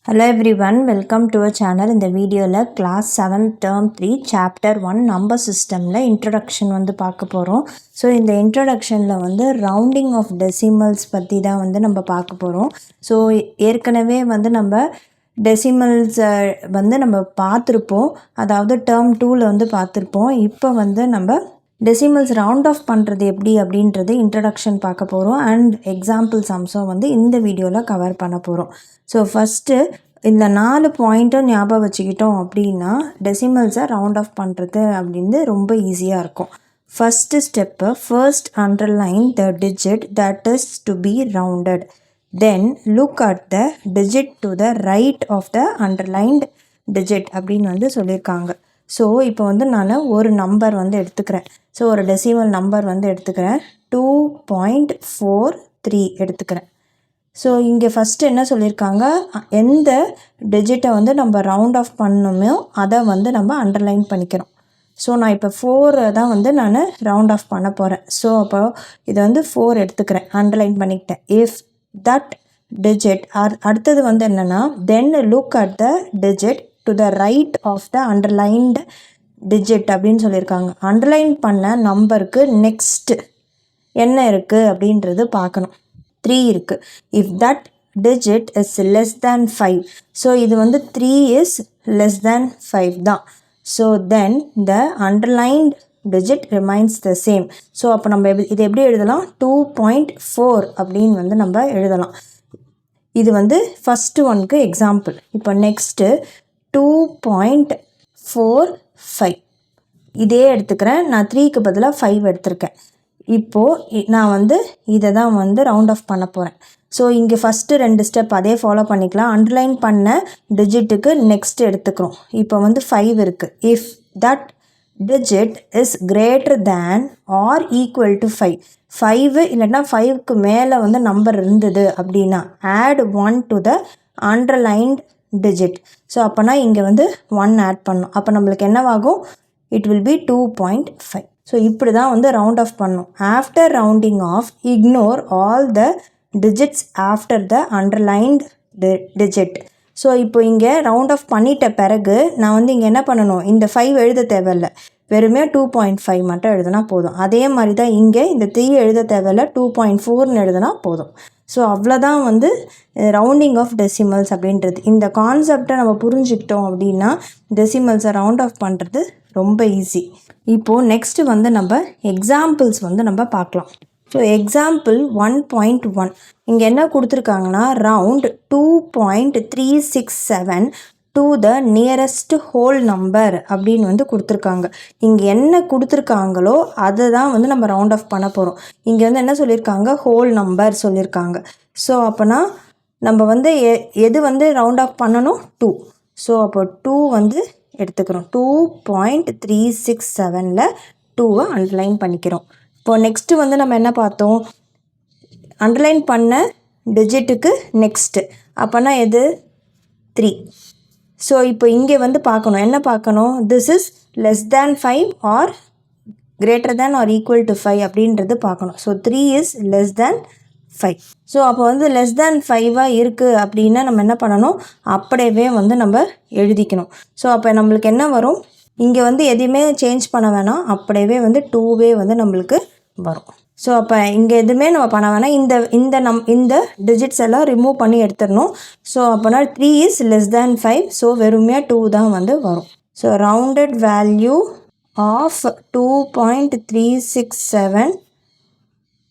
Hello everyone, welcome to our channel. இந்த வீடியோவில் class 7th term 3 chapter 1 number systemல introduction வந்து பார்க்க போகிறோம். ஸோ இந்த introductionல வந்து rounding of decimals பற்றி தான் வந்து நம்ம பார்க்க போகிறோம். ஸோ ஏற்கனவே வந்து நம்ம டெசிமல்ஸ் வந்து நம்ம பார்த்துருப்போம், அதாவது டேர்ம் 2ல் வந்து பார்த்துருப்போம். இப்போ வந்து நம்ம டெசிமல்ஸ் ரவுண்ட் ஆஃப் பண்ணுறது எப்படி அப்படின்றது இன்ட்ரடக்ஷன் பார்க்க போகிறோம் அண்ட் எக்ஸாம்பிள் சம்ஸும் வந்து இந்த வீடியோவில் கவர் பண்ண போகிறோம். ஸோ ஃபஸ்ட்டு இந்த 4 பாயிண்ட்டும் ஞாபகம் வச்சுக்கிட்டோம் அப்படின்னா டெசிமல்ஸை ரவுண்ட் ஆஃப் பண்ணுறது அப்படின்னு ரொம்ப ஈஸியாக இருக்கும். First step, first underline the digit that is to be rounded. Then look at the digit to the right of the underlined digit அப்படின்னு வந்து சொல்லியிருக்காங்க. ஸோ இப்போ வந்து நான் ஒரு நம்பர் வந்து எடுத்துக்கிறேன். ஸோ ஒரு டெசிமல் நம்பர் வந்து எடுத்துக்கிறேன், 2.43 எடுத்துக்கிறேன். ஸோ இங்கே ஃபஸ்ட்டு என்ன சொல்லியிருக்காங்க, எந்த டிஜிட்டை வந்து நம்ம ரவுண்ட் ஆஃப் பண்ணணுமோ அதை வந்து நம்ம அண்டர்லைன் பண்ணிக்கிறோம். ஸோ நான் இப்போ 4 தான் வந்து நான் ரவுண்ட் ஆஃப் பண்ண போகிறேன். ஸோ அப்போ இதை வந்து 4 எடுத்துக்கிறேன், அண்டர்லைன் பண்ணிக்கிட்டேன். இஃப் தட் டிஜிட் அடுத்தது வந்து என்னென்னா, then look at the digit to the right of the underlined digit அப்படின்னு சொல்லியிருக்காங்க. அண்டர்லைன் பண்ண நம்பருக்கு நெக்ஸ்ட் என்ன இருக்குது அப்படின்றது பார்க்கணும். 3 இருக்குது. If that digit is less than 5, so இது வந்து 3 இஸ் லெஸ் தேன் 5 தான். So then the underlined digit remains the same. So அப்போ நம்ம இது எப்படி எழுதலாம், 2.4 அப்படின்னு வந்து நம்ம எழுதலாம். இது வந்து ஃபஸ்ட்டு ஒன்க்கு எக்ஸாம்பிள். இப்போ நெக்ஸ்ட்டு 2.45 இதே எடுத்துக்கிறேன். நான் 3க்கு பதிலாக 5 எடுத்திருக்கேன். இப்போது நான் வந்து இதை தான் வந்து ரவுண்ட் ஆஃப் பண்ண போகிறேன். ஸோ இங்கே ஃபஸ்ட்டு 2 ஸ்டெப் அதே ஃபாலோ பண்ணிக்கலாம். அண்டர்லைன் பண்ண டிஜிட்டுக்கு நெக்ஸ்ட் எடுத்துக்கிறோம். இப்போ வந்து 5 இருக்குது. If that digit is greater than or equal to 5 இல்லைன்னா 5க்கு மேலே வந்து நம்பர் இருந்தது அப்படின்னா add 1 to the underlined digit. So அப்போனா இங்கே வந்து 1 ஆட் பண்ணணும். அப்போ நம்மளுக்கு என்னவாகும், இட் வில் பி 2.5. ஸோ இப்படி தான் வந்து ரவுண்ட் ஆஃப் பண்ணணும். After rounding off ignore all the digits after the underlined digit. So இப்போ இங்கே ரவுண்ட் ஆஃப் பண்ணிட்ட பிறகு நான் வந்து இங்கே என்ன பண்ணணும், இந்த 5 எழுத தேவையில்லை, வெறுமே 2.5 மட்டும் எழுதுனா போதும். அதே மாதிரி தான் இங்கே இந்த 3 எழுத தேவையில்லை, 2.4ன்னு எழுதுனா போதும். ஸோ அவ்வளோதான் வந்து ரவுண்டிங் ஆஃப் டெசிமல்ஸ் அப்படின்றது. இந்த கான்செப்டை நம்ம புரிஞ்சுக்கிட்டோம் அப்படின்னா டெசிமல்ஸை ரவுண்ட் ஆஃப் பண்ணுறது ரொம்ப ஈஸி. இப்போது நெக்ஸ்ட்டு வந்து நம்ம எக்ஸாம்பிள்ஸ் வந்து நம்ம பார்க்கலாம். ஸோ எக்ஸாம்பிள் 1.1 இங்கே என்ன கொடுத்துருக்காங்கன்னா, round 2.367 to the nearest whole number அப்படின்னு வந்து கொடுத்துருக்காங்க. இங்கே என்ன கொடுத்துருக்காங்களோ அதை தான் வந்து நம்ம ரவுண்ட் ஆஃப் பண்ண போகிறோம். இங்கே வந்து என்ன சொல்லியிருக்காங்க, ஹோல் நம்பர் சொல்லியிருக்காங்க. ஸோ அப்போனா நம்ம வந்து எது வந்து ரவுண்ட் ஆஃப் பண்ணணும், 2. ஸோ அப்போ 2 வந்து எடுத்துக்கிறோம். 2.367ல் 2வை அண்டர்லைன் பண்ணிக்கிறோம். இப்போது நெக்ஸ்ட்டு வந்து நம்ம என்ன பார்த்தோம், அண்டர்லைன் பண்ண டிஜிட்டுக்கு நெக்ஸ்ட்டு, அப்போனா எது 3. ஸோ இப்போ இங்கே வந்து பார்க்கணும், என்ன பார்க்கணும், this is less than 5 or greater than or equal to 5 அப்படின்றது பார்க்கணும். So 3 is less than 5. So அப்போ வந்து லெஸ் தேன் 5ஆக இருக்குது அப்படின்னா நம்ம என்ன பண்ணணும், அப்படியே வந்து நம்ம எழுதிக்கணும். ஸோ அப்போ நம்மளுக்கு என்ன வரும், இங்கே வந்து எதுவுமே சேஞ்ச் பண்ண வேணாம், அப்படியே வந்து 2வே வந்து நம்மளுக்கு வரும். ஸோ அப்போ இங்கே எதுவுமே நம்ம பண்ண வேணாம், இந்த டிஜிட்ஸ் எல்லாம் ரிமூவ் பண்ணி எடுத்துடணும். ஸோ அப்போனா 3 இஸ் லெஸ் தேன் 5, ஸோ வெறுமையாக 2 தான் வந்து வரும். So rounded value of 2.367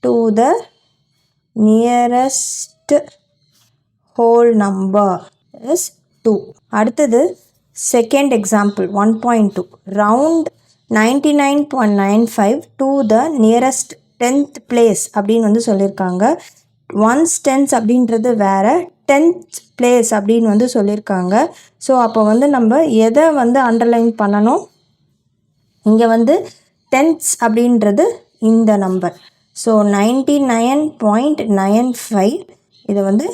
to the nearest whole number is 2. அடுத்தது second example 1.2 round 99.95 to the nearest 10th place அப்படின்னு வந்து சொல்லியிருக்காங்க. 1/10 அப்படின்றது வேறு, 10th பிளேஸ் அப்படின்னு வந்து சொல்லியிருக்காங்க. ஸோ அப்போ வந்து நம்ம எதை வந்து அண்டர்லைன் பண்ணணும், இங்கே வந்து 10ths அப்படின்றது இந்த நம்பர். ஸோ 99.95 இதை வந்து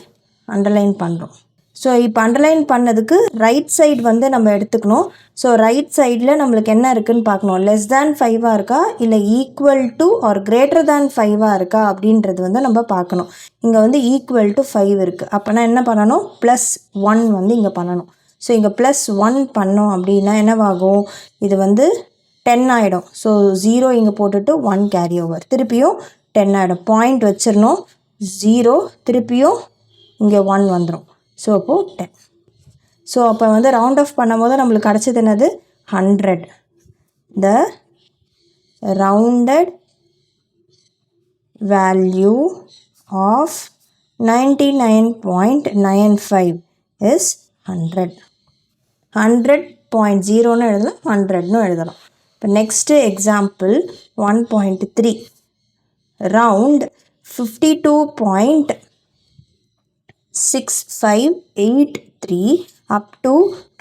அண்டர்லைன் பண்ணுறோம். ஸோ இப்போ அண்டர்லைன் பண்ணதுக்கு ரைட் சைடு வந்து நம்ம எடுத்துக்கணும். ஸோ ரைட் சைடில் நம்மளுக்கு என்ன இருக்குதுன்னு பார்க்கணும். லெஸ் தேன் 5 இருக்கா இல்லை equal to or greater than 5 இருக்கா அப்படின்றது வந்து நம்ம பார்க்கணும். இங்கே வந்து ஈக்குவல் டு 5 இருக்குது. அப்போனா என்ன பண்ணணும், +1 வந்து இங்கே பண்ணணும். ஸோ இங்கே +1 பண்ணோம் அப்படின்னா என்னவாகும், இது வந்து 10 ஆகிடும். ஸோ 0 இங்கே போட்டுட்டு 1 கேரி ஓவர், திருப்பியும் 10 ஆகிடும். பாயிண்ட் வச்சிடணும், 0 திருப்பியும் இங்கே 1 வந்துடும். ஸோ அப்போது 10. ஸோ அப்போ வந்து ரவுண்ட் ஆஃப் பண்ணும் போது நம்மளுக்கு கிடச்சது என்னது, 100. த ரவுண்டட் வேல்யூ ஆஃப் 99.95 இஸ் 100. 100.0ன்னு எழுதலாம், 100ன்னு எழுதலாம். இப்போ next example 1.3. Round 52.6583 up to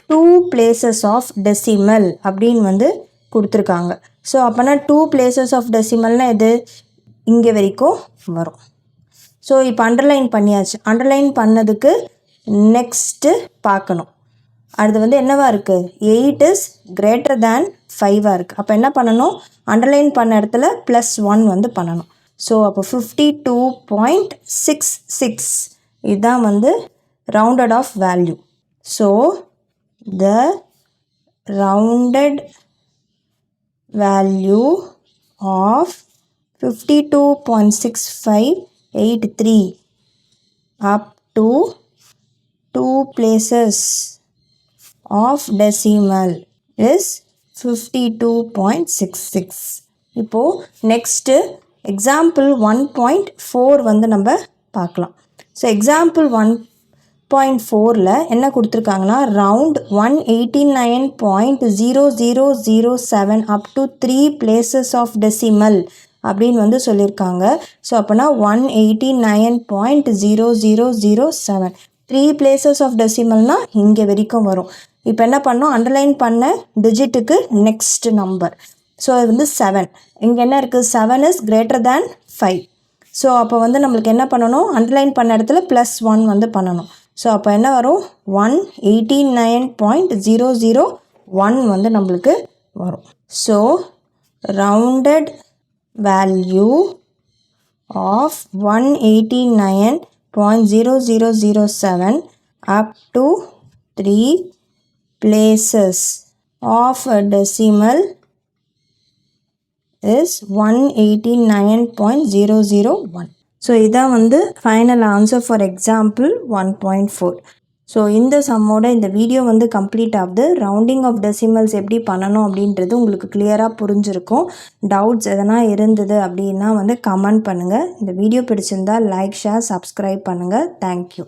2 places of decimal அப்படின்னு வந்து கொடுத்துருக்காங்க. ஸோ அப்போனா 2 places of decimalனா எது, இங்கே வரைக்கும் வரும். ஸோ இப்போ அண்டர்லைன் பண்ணியாச்சு. அண்டர்லைன் பண்ணதுக்கு நெக்ஸ்ட்டு பார்க்கணும். அது வந்து என்னவா இருக்குது, 8 இஸ் கிரேட்டர் தேன் 5 இருக்குது. அப்போ என்ன பண்ணணும், அண்டர்லைன் பண்ண இடத்துல +1 வந்து பண்ணணும். ஸோ அப்போ 52.66 இதுதான் வந்து rounded off value. So the rounded value of 52.6583 up to 2 places of decimal is 52.66. இப்போது நெக்ஸ்ட்டு எக்ஸாம்பிள் 1.4 வந்து நம்ம பார்க்கலாம். ஸோ எக்ஸாம்பிள் 1.4ல் என்ன கொடுத்துருக்காங்கன்னா, round 189.0007 up to 3 places of decimal அப்படின்னு வந்து சொல்லியிருக்காங்க. ஸோ அப்போனா 189.0007 3 places of decimalனால் இங்கே வரைக்கும் வரும். இப்போ என்ன பண்ணோம், அண்டர்லைன் பண்ண டிஜிட்டுக்கு நெக்ஸ்ட் நம்பர். ஸோ இது வந்து 7. இங்கே என்ன இருக்குது, 7 இஸ் கிரேட்டர் தேன் 5. ஸோ அப்போ வந்து நம்மளுக்கு என்ன பண்ணணும், அண்டர்லைன் பண்ண இடத்துல +1 வந்து பண்ணணும். ஸோ அப்போ என்ன வரும், 189.001 வந்து நம்மளுக்கு வரும். So rounded value of 189.0007 up to 3 places of a decimal is 189.001. So இதான் வந்து final answer for example 1.4. So இந்த சம்மோட இந்த வீடியோ வந்து கம்ப்ளீட் ஆகுது. ரவுண்டிங் ஆஃப் டெசிமல்ஸ் எப்படி பண்ணணும் அப்படின்றது உங்களுக்கு கிளியராக புரிஞ்சிருக்கும். டவுட்ஸ் எதனா இருந்தது அப்படின்னா வந்து கமெண்ட் பண்ணுங்கள். இந்த வீடியோ பிடிச்சிருந்தால் லைக், ஷேர், சப்ஸ்கிரைப் பண்ணுங்கள். தேங்க்யூ.